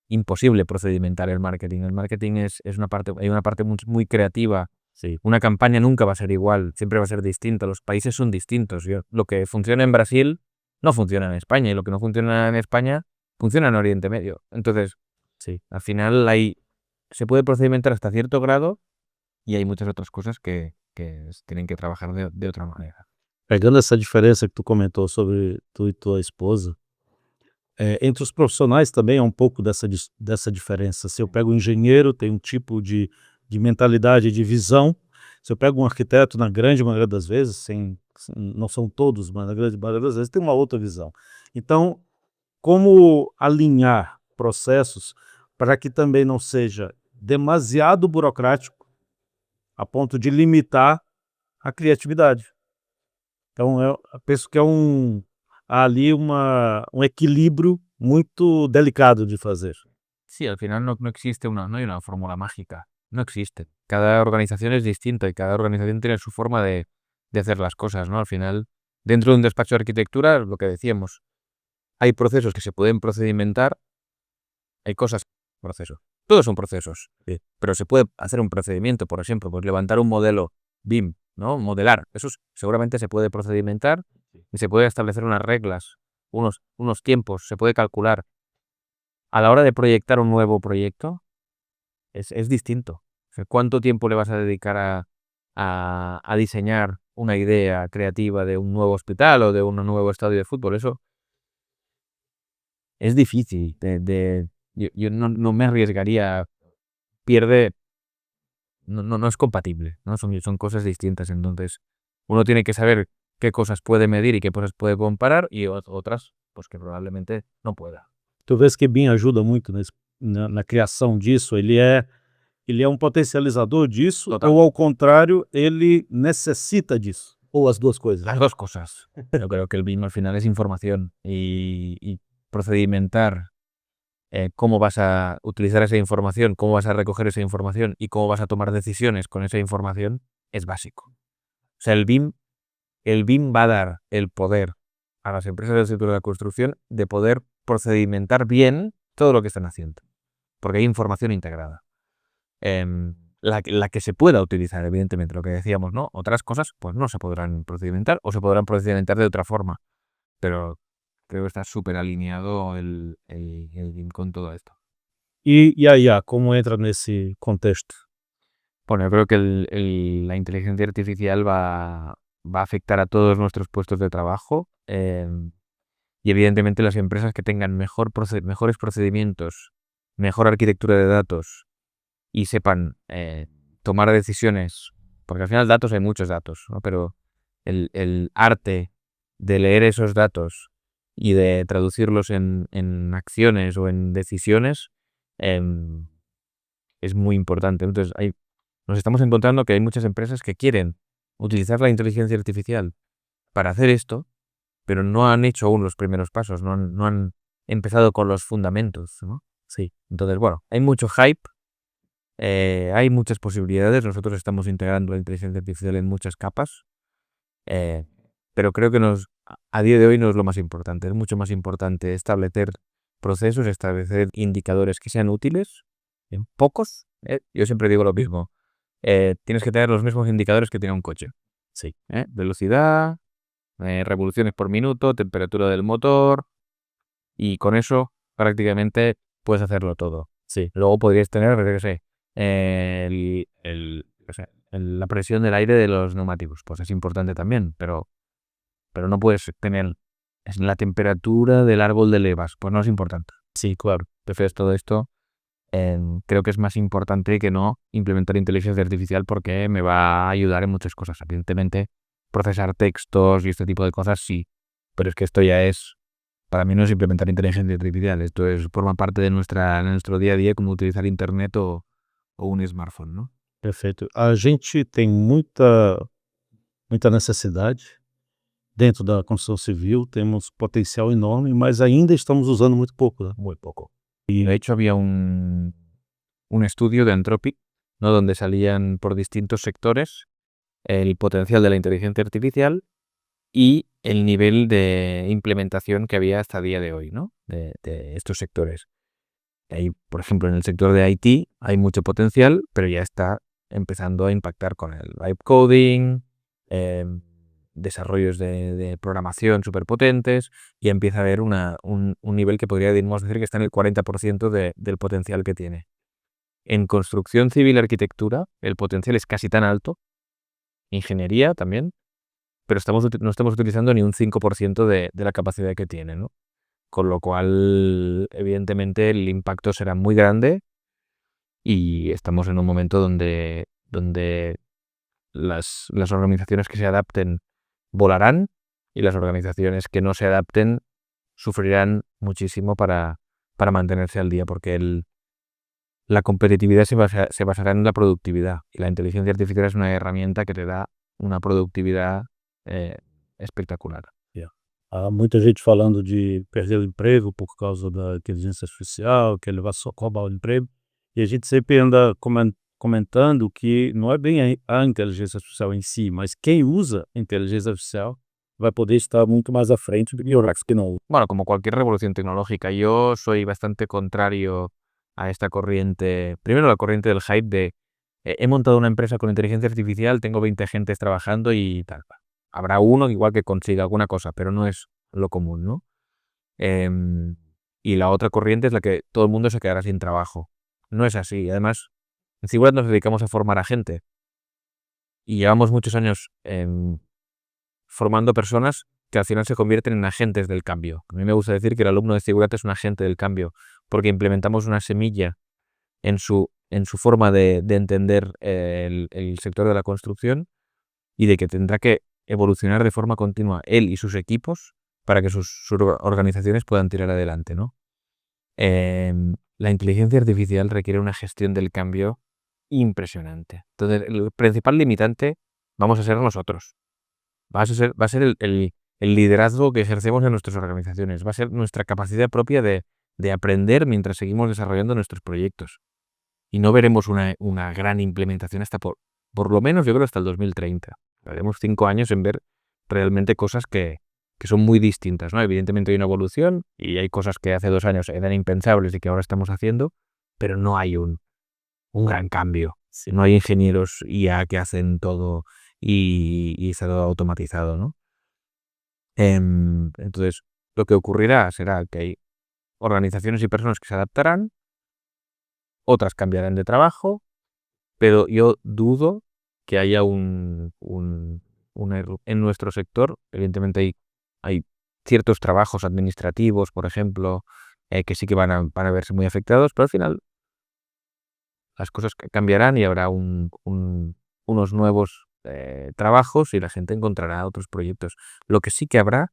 Imposible procedimentar el marketing. El marketing es hay una parte muy creativa. Sí. Una campaña nunca va a ser igual, siempre va a ser distinta. Los países son distintos. Lo que funciona en Brasil no funciona en España y lo que no funciona en España funciona en Oriente Medio. Entonces, sí, al final se puede procedimentar hasta cierto grado y hay muchas otras cosas que tienen que trabajar de otra manera. Pegando essa diferença que tu comentou sobre tu e tua esposa, entre os profissionais também há um pouco dessa diferença. Se eu pego um engenheiro, tem um tipo de mentalidade, de visão. Se eu pego um arquiteto, na grande maioria das vezes, não são todos, mas na grande maioria das vezes tem uma outra visão. Então, como alinhar processos para que também não seja demasiado burocrático a ponto de limitar a criatividade. Então, eu penso que há ali um equilíbrio muito delicado de fazer. Sí, al final no existe no hay una fórmula mágica, no existe. Cada organización es distinta y cada organización tiene su forma de hacer las cosas, ¿no? Al final, dentro de un despacho de arquitectura, lo que decíamos, hay procesos que se pueden procedimentar, hay procesos. Todos son procesos, sí, pero se puede hacer un procedimiento, por ejemplo, pues levantar un modelo BIM, ¿no? Modelar, eso seguramente se puede procedimentar y se puede establecer unas reglas, unos tiempos, se puede calcular. A la hora de proyectar un nuevo proyecto, es distinto. O sea, ¿cuánto tiempo le vas a dedicar a diseñar una idea creativa de un nuevo hospital o de un nuevo estadio de fútbol? Eso es difícil. Yo no me arriesgaría. No es compatible, ¿no? Son cosas distintas. Entonces, uno tiene que saber qué cosas puede medir y qué cosas puede comparar y otras, pues que probablemente no pueda. Tu vês que BIM ajuda muito na criação disso, ele é um potencializador disso. Total. Ou ao contrário, ele necessita disso? Ou as duas coisas? Las dos cosas. Yo creo que el BIM al final es información y procedimentar cómo vas a utilizar esa información, cómo vas a recoger esa información y cómo vas a tomar decisiones con esa información es básico. O sea, el BIM va a dar el poder a las empresas del sector de la construcción de poder procedimentar bien todo lo que están haciendo, porque hay información integrada. la que se pueda utilizar, evidentemente, lo que decíamos, ¿no? Otras cosas, pues no se podrán procedimentar o se podrán procedimentar de otra forma. Pero creo que está súper alineado el BIM con todo esto. E a IA, como entra nesse contexto? Bueno, yo creo que la inteligencia artificial va a afectar a todos nuestros puestos de trabajo, y evidentemente las empresas que tengan mejores procedimientos, mejor arquitectura de datos y sepan tomar decisiones, porque al final datos hay muchos datos, ¿no? Pero el arte de leer esos datos y de traducirlos en acciones o en decisiones es muy importante. Entonces, nos estamos encontrando que hay muchas empresas que quieren utilizar la inteligencia artificial para hacer esto, pero no han hecho aún los primeros pasos, no han empezado con los fundamentos, ¿no? Sí. Entonces, bueno, hay mucho hype, hay muchas posibilidades. Nosotros estamos integrando la inteligencia artificial en muchas capas, pero creo que a día de hoy no es lo más importante. Es mucho más importante establecer procesos, establecer indicadores que sean útiles, en pocos. Yo siempre digo lo mismo. Tienes que tener los mismos indicadores que tiene un coche. Sí. Velocidad, revoluciones por minuto, temperatura del motor, y con eso prácticamente puedes hacerlo todo. Sí. Luego podrías tener, yo qué sé, la presión del aire de los neumáticos. Pues es importante también, pero no puedes tener la temperatura del árbol de levas. Pues no es importante. Sí, claro. Prefieres todo esto. Creo que es más importante que no implementar inteligencia artificial porque me va a ayudar en muchas cosas. Evidentemente, procesar textos y este tipo de cosas sí, pero es que esto ya para mí no es implementar inteligencia artificial, esto forma parte de nuestro día a día, como utilizar internet o un smartphone, ¿no? Perfeito. A gente tem muita necessidade dentro da construção civil, temos potencial enorme, mas ainda estamos usando muito pouco, né? Muy poco. Y de hecho había un estudio de Anthropic, ¿no? Donde salían por distintos sectores el potencial de la inteligencia artificial y el nivel de implementación que había hasta el día de hoy, ¿no? De estos sectores. Hay, por ejemplo, en el sector de IT hay mucho potencial, pero ya está empezando a impactar con el vibe coding, desarrollos de programación súper potentes, y empieza a haber un nivel que podríamos decir que está en el 40% del potencial que tiene. En construcción civil y arquitectura el potencial es casi tan alto, ingeniería también, pero no estamos utilizando ni un 5% de la capacidad que tiene, ¿no? Con lo cual, evidentemente, el impacto será muy grande y estamos en un momento donde las organizaciones que se adapten volarán y las organizaciones que no se adapten sufrirán muchísimo para mantenerse al día, porque la competitividad se basará en la productividad, y la inteligencia artificial es una herramienta que te da una productividad espectacular. Há muita gente falando de perder o emprego por causa da inteligência artificial, que ele vai só roubar o emprego, e a gente sempre anda comentando que não é bem a inteligência artificial em si, mas quem usa a inteligência artificial vai poder estar muito mais à frente do que os que não. Bueno, como cualquier revolución tecnológica, yo soy bastante contrario a esta corriente. Primero, la corriente del hype de he montado una empresa con inteligencia artificial, tengo 20 gentes trabajando y tal. Habrá uno igual que consiga alguna cosa, pero no es lo común, ¿no? Y la otra corriente es la que todo el mundo se quedará sin trabajo. No es así. Además, en Seguridad nos dedicamos a formar a gente y llevamos muchos años formando personas que al final se convierten en agentes del cambio. A mí me gusta decir que el alumno de Seguridad es un agente del cambio, porque implementamos una semilla en su forma de entender el sector de la construcción, y de que tendrá que evolucionar de forma continua él y sus equipos para que sus organizaciones puedan tirar adelante, ¿no? La inteligencia artificial requiere una gestión del cambio impresionante. Entonces, el principal limitante vamos a ser nosotros. Va a ser el liderazgo que ejercemos en nuestras organizaciones. Va a ser nuestra capacidad propia de aprender mientras seguimos desarrollando nuestros proyectos. Y no veremos una gran implementación hasta por lo menos, yo creo, hasta el 2030. Haremos 5 años en ver realmente cosas que son muy distintas, ¿no? Evidentemente hay una evolución y hay cosas que hace 2 años eran impensables y que ahora estamos haciendo, pero no hay un gran cambio. no hay ingenieros IA que hacen todo y está todo automatizado, ¿no? Entonces, lo que ocurrirá será que hay organizaciones y personas que se adaptarán, otras cambiarán de trabajo, pero yo dudo que haya en nuestro sector, evidentemente hay ciertos trabajos administrativos, por ejemplo, que sí que van a verse muy afectados, pero al final las cosas cambiarán y habrá unos nuevos trabajos y la gente encontrará otros proyectos. Lo que sí que habrá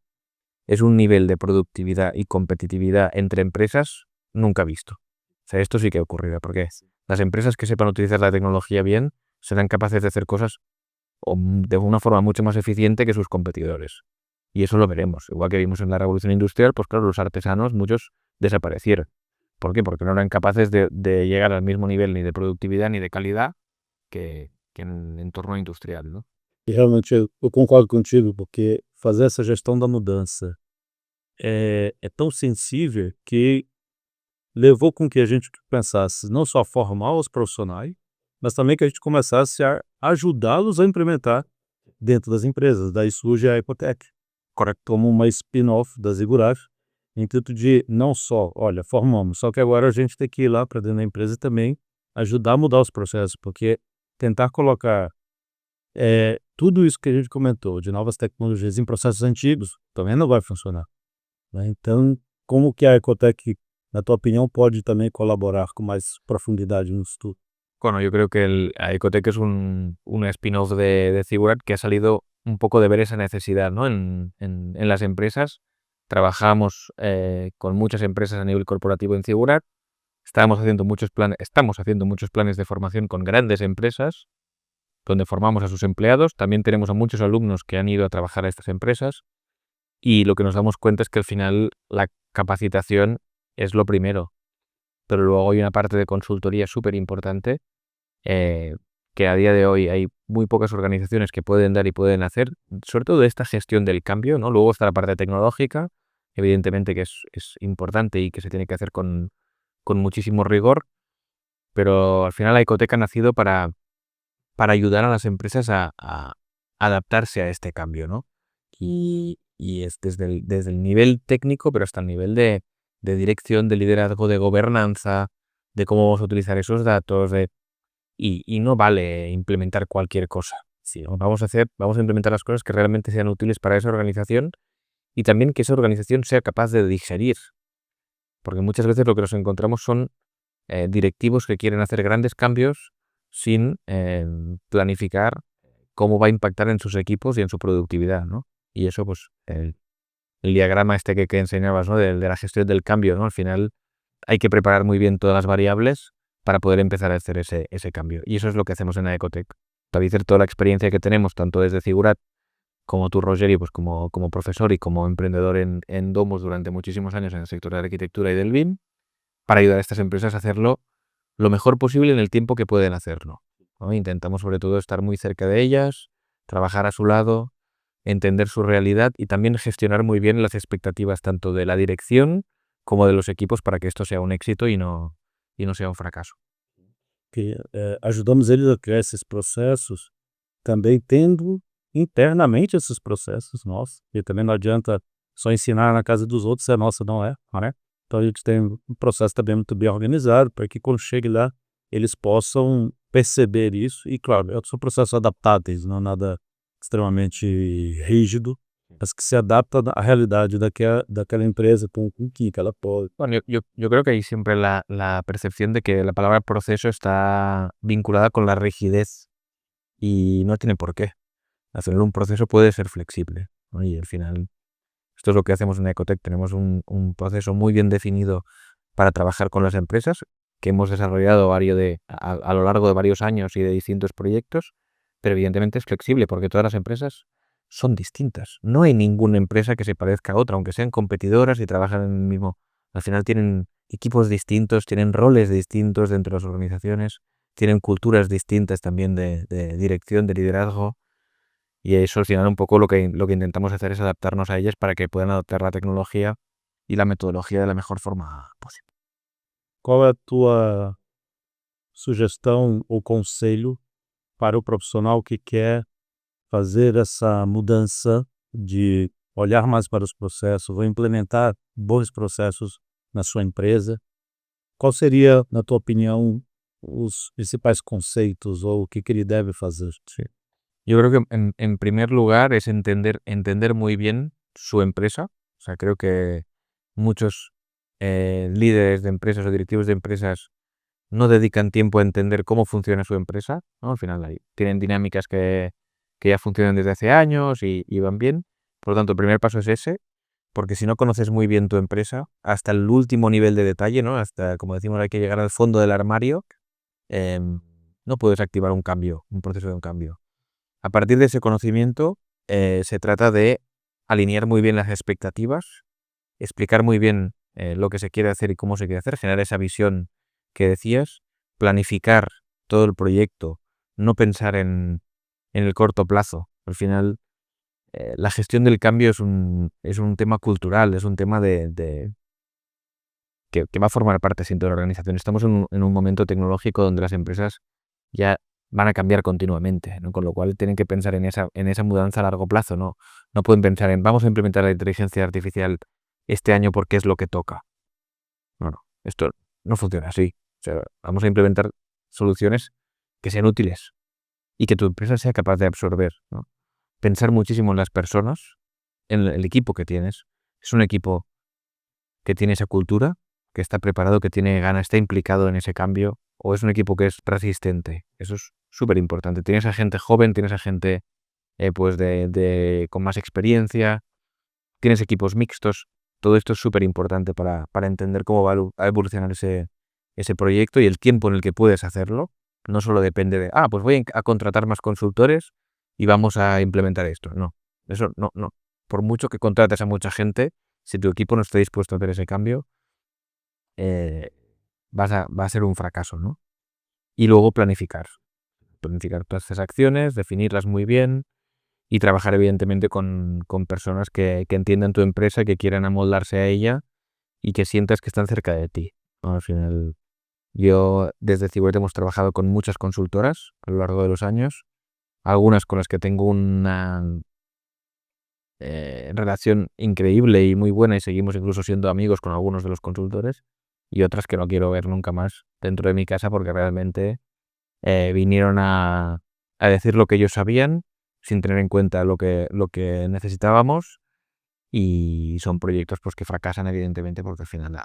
es un nivel de productividad y competitividad entre empresas nunca visto. O sea, esto sí que ocurrirá, porque las empresas que sepan utilizar la tecnología bien serán capaces de hacer cosas de una forma mucho más eficiente que sus competidores. Y eso lo veremos. Igual que vimos en la revolución industrial, pues claro, los artesanos, muchos desaparecieron. ¿Por qué? Porque no eran capaces de llegar al mismo nivel ni de productividad ni de calidad que en el entorno industrial, ¿no? E realmente eu concordo contigo, porque fazer essa gestão da mudança é tão sensível que levou com que a gente pensasse não só formar os profissionais, mas também que a gente começasse a ajudá-los a implementar dentro das empresas. Daí surge a Ecotec, Correcto. como uma spin-off da Ziguraf, intuito de não só, olha, formamos, só que agora a gente tem que ir lá para dentro da empresa e também ajudar a mudar os processos, porque tentar colocar tudo isso que a gente comentou de novas tecnologias em processos antigos também não vai funcionar, né. Então, como que a Ecotec, na tua opinião, pode também colaborar com mais profundidade no estudo? Bueno, yo creo que a Ecotec es un spin-off de Zigurat que ha salido un poco de ver esa necesidad, ¿no? En las empresas. Trabajamos con muchas empresas a nivel corporativo en Zigurat. Estamos haciendo muchos planes de formación con grandes empresas, donde formamos a sus empleados. También tenemos a muchos alumnos que han ido a trabajar a estas empresas. Y lo que nos damos cuenta es que al final la capacitación es lo primero. Pero luego hay una parte de consultoría súper importante que a día de hoy hay muy pocas organizaciones que pueden dar y pueden hacer, sobre todo de esta gestión del cambio, ¿no? Luego está la parte tecnológica, evidentemente que es importante y que se tiene que hacer con muchísimo rigor, pero al final la Ecotec ha nacido para ayudar a las empresas a adaptarse a este cambio, ¿no? Y es desde el nivel técnico, pero hasta el nivel de dirección, de liderazgo, de gobernanza, de cómo vamos a utilizar esos datos, y no vale implementar cualquier cosa. Sí, vamos a implementar las cosas que realmente sean útiles para esa organización y también que esa organización sea capaz de digerir. Porque muchas veces lo que nos encontramos son directivos que quieren hacer grandes cambios sin planificar cómo va a impactar en sus equipos y en su productividad, ¿no? Y eso, pues, el diagrama este que enseñabas, ¿no? De la gestión del cambio, ¿no? Al final hay que preparar muy bien todas las variables para poder empezar a hacer ese cambio. Y eso es lo que hacemos en la Ecotec. David, toda la experiencia que tenemos, tanto desde Zigurat como tú, Rogerio, pues como profesor y como emprendedor en Domus durante muchísimos años en el sector de la arquitectura y del BIM, para ayudar a estas empresas a hacerlo lo mejor posible en el tiempo que pueden hacerlo, ¿no? Intentamos sobre todo estar muy cerca de ellas, trabajar a su lado, entender su realidad y también gestionar muy bien las expectativas tanto de la dirección como de los equipos para que esto sea un éxito y no sea un fracaso. Que ajudamos eles a criar esses processos, também tendo internamente esses processos nossos, e também não adianta só ensinar na casa dos outros se a nossa não é, né. Então a gente tem um processo também muito bem organizado para que quando chegue lá, eles possam perceber isso e claro, são processos adaptáveis, não é nada extremamente rígido, mas que se adapta à realidade daquela empresa com o que ela pode. Bueno, yo creo que hay siempre la percepción de que la palabra proceso está vinculada con la rigidez y no tiene por qué. Al final un proceso puede ser flexible, ¿no? Y al final esto es lo que hacemos en Ecotec. Tenemos un proceso muy bien definido para trabajar con las empresas que hemos desarrollado a lo largo de varios años y de distintos proyectos, pero evidentemente es flexible porque todas las empresas son distintas. No hay ninguna empresa que se parezca a otra, aunque sean competidoras y trabajan en el mismo. Al final tienen equipos distintos, tienen roles distintos dentro de las organizaciones, tienen culturas distintas también de dirección, de liderazgo. Y eso al final un poco lo que intentamos hacer es adaptarnos a ellas para que puedan adoptar la tecnología y la metodología de la mejor forma posible. Qual é a tua sugestão ou conselho para o profissional que quer fazer essa mudança de olhar mais para os processos, vou implementar bons processos na sua empresa? Qual seria, na tua opinião, os principais conceitos ou o que ele debe fazer? Sí. Yo creo que en primer lugar es entender muy bien su empresa. O sea, creo que muchos líderes de empresas o directivos de empresas no dedican tiempo a entender cómo funciona su empresa, ¿no? Al final tienen dinámicas que ya funcionan desde hace años y van bien. Por lo tanto, el primer paso es ese, porque si no conoces muy bien tu empresa, hasta el último nivel de detalle, ¿no? Hasta, como decimos, hay que llegar al fondo del armario, no puedes activar un cambio, un proceso de un cambio. A partir de ese conocimiento, se trata de alinear muy bien las expectativas, explicar muy bien lo que se quiere hacer y cómo se quiere hacer, generar esa visión que decías, planificar todo el proyecto, no pensar en el corto plazo. Al final, la gestión del cambio es un tema cultural, es un tema que va a formar parte siempre de la organización. Estamos en un momento tecnológico donde las empresas ya van a cambiar continuamente, ¿no? Con lo cual tienen que pensar en esa mudanza a largo plazo, ¿no? No pueden pensar en vamos a implementar la inteligencia artificial este año porque es lo que toca. No, esto no funciona así. O sea, vamos a implementar soluciones que sean útiles y que tu empresa sea capaz de absorber, ¿no? Pensar muchísimo en las personas, en el equipo que tienes. Es un equipo que tiene esa cultura, que está preparado, que tiene ganas, está implicado en ese cambio, o es un equipo que es resistente. Eso es súper importante. Tienes a gente joven, tienes a gente pues con más experiencia, tienes equipos mixtos. Todo esto es súper importante para entender cómo va a evolucionar ese proyecto y el tiempo en el que puedes hacerlo. No solo depende de, pues voy a contratar más consultores y vamos a implementar esto. No, eso no. Por mucho que contrates a mucha gente, si tu equipo no está dispuesto a hacer ese cambio, va a ser un fracaso, ¿no? Y luego planificar todas esas acciones, definirlas muy bien y trabajar evidentemente con personas que entiendan tu empresa, que quieran amoldarse a ella y que sientas que están cerca de ti, ¿no? Al final, yo desde Cibert hemos trabajado con muchas consultoras a lo largo de los años, algunas con las que tengo una relación increíble y muy buena y seguimos incluso siendo amigos con algunos de los consultores, y otras que no quiero ver nunca más dentro de mi casa porque realmente vinieron a decir lo que ellos sabían sin tener en cuenta lo que necesitábamos, y son proyectos pues que fracasan evidentemente porque al final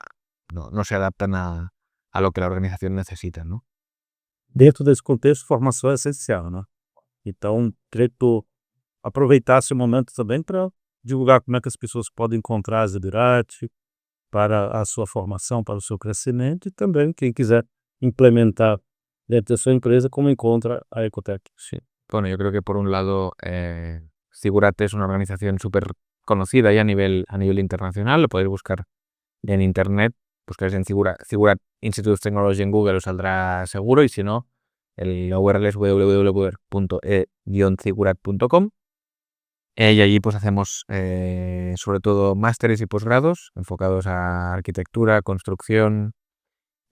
no se adaptan a lo que la organización necesita, ¿no? Dentro desse contexto, formação é essencial, né? Então, queria que tu aproveitasse o momento também para divulgar como é que as pessoas podem encontrar a Zebirate para a sua formação, para o seu crescimento, e também quem quiser implementar dentro da sua empresa, como encontra a Ecotec. Sí. Bueno, yo creo que por un lado, Ziggurat es una organización súper conocida ya a nivel internacional. Lo podéis buscar en internet, buscáis en Ziggurat Institute of Technology en Google, os saldrá seguro, y si no, la URL es www.e-ziggurat.com. Y allí pues hacemos sobre todo másteres y posgrados enfocados a arquitectura, construcción,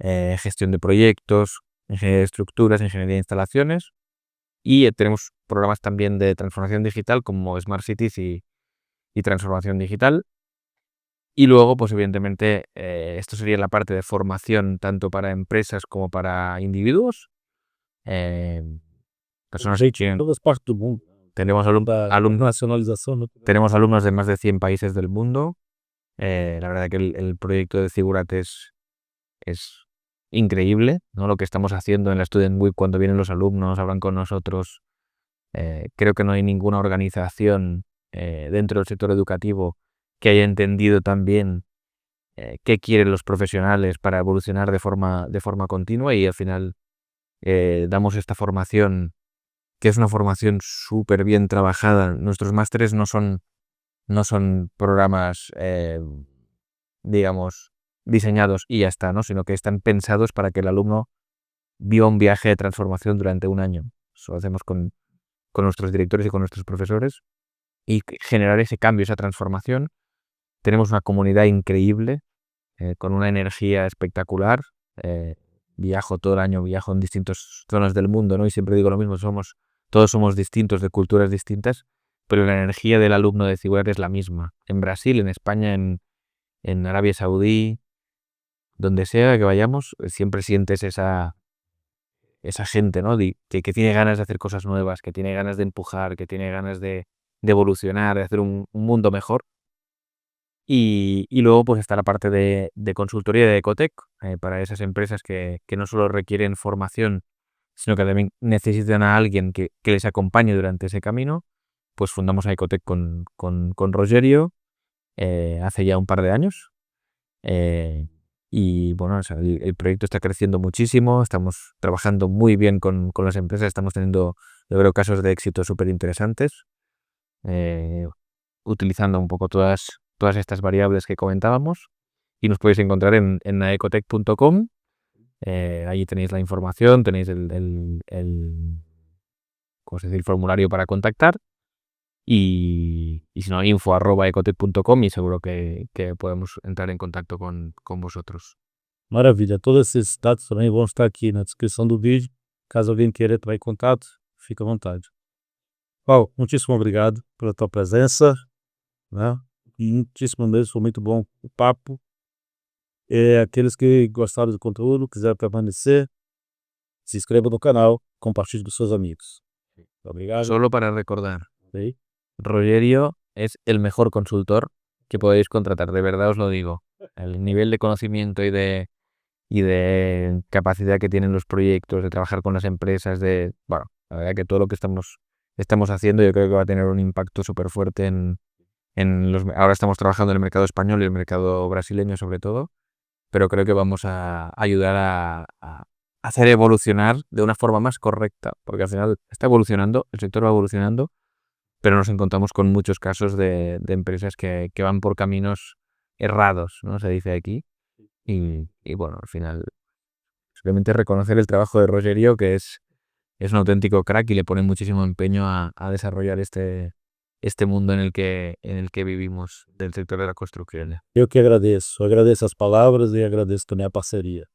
gestión de proyectos, ingeniería de estructuras, ingeniería de instalaciones, y tenemos programas también de transformación digital como Smart Cities y transformación digital. Y luego, pues evidentemente, esto sería la parte de formación tanto para empresas como para individuos. Personas que quieren. Todas partes do mundo. Tenemos Nacionalização, né? tenemos alumnos de más de 100 países del mundo. La verdad que el proyecto de Ziggurat es increíble, ¿no? Lo que estamos haciendo en la Student Week, cuando vienen los alumnos, hablan con nosotros. Creo que no hay ninguna organización dentro del sector educativo que haya entendido también qué quieren los profesionales para evolucionar de forma continua, y al final damos esta formación, que es una formación súper bien trabajada. Nuestros másteres no son programas, digamos, diseñados y ya está, ¿no? Sino que están pensados para que el alumno viva un viaje de transformación durante un año. Eso lo hacemos con nuestros directores y con nuestros profesores, y generar ese cambio, esa transformación. Tenemos una comunidad increíble, con una energía espectacular. viajo todo el año, viajo en distintas zonas del mundo, ¿no? Y siempre digo lo mismo, todos somos distintos, de culturas distintas, pero la energía del alumno de Ciguer es la misma. En Brasil, en España, en Arabia Saudí, donde sea que vayamos, siempre sientes esa gente, ¿no? Que tiene ganas de hacer cosas nuevas, que tiene ganas de empujar, que tiene ganas de evolucionar, de hacer un mundo mejor. Y luego pues está la parte de consultoría de Ecotech, para esas empresas que no solo requieren formación, sino que también necesitan a alguien que les acompañe durante ese camino. Pues fundamos a Ecotech con Rogerio hace ya un par de años. Y bueno, o sea, el proyecto está creciendo muchísimo, estamos trabajando muy bien con las empresas, estamos teniendo, yo creo, casos de éxito súper interesantes, utilizando un poco todas estas variables que comentábamos. Y nos podéis encontrar en ecotech.com. Allí tenéis la información, tenéis ¿cómo se dice? El formulario para contactar. Y si no, info@ecotech.com, y seguro que podemos entrar en contacto con vosotros. Maravilha. Todos esses dados também vão estar aqui na descrição do vídeo. Caso alguém queira entrar em contato, fica à vontade. Paulo, muitíssimo obrigado pela tua presença, né? Muitíssimo mesmo, foi muito bom o papo. Aqueles que gostaram do conteúdo, quiserem permanecer, se inscreva no canal, compartilhe com seus amigos. Obrigado. Solo para recordar, Sí. Rogerio es el mejor consultor que podéis contratar, de verdad os lo digo. El nivel de conocimiento y de capacidad que tienen los proyectos, de trabajar con las empresas, bueno, la verdad que todo lo que estamos haciendo yo creo que va a tener un impacto súper fuerte ahora estamos trabajando en el mercado español y el mercado brasileño sobre todo, pero creo que vamos a ayudar a hacer evolucionar de una forma más correcta, porque al final está evolucionando, el sector va evolucionando, pero nos encontramos con muchos casos de empresas que van por caminos errados, ¿no? Se dice aquí. Y bueno, al final, simplemente reconocer el trabajo de Rogerio, que es un auténtico crack y le pone muchísimo empeño a desarrollar este mundo en el que vivimos, del sector de la construcción. Eu que agradeço. Agradeço as palavras e agradeço também a parceria.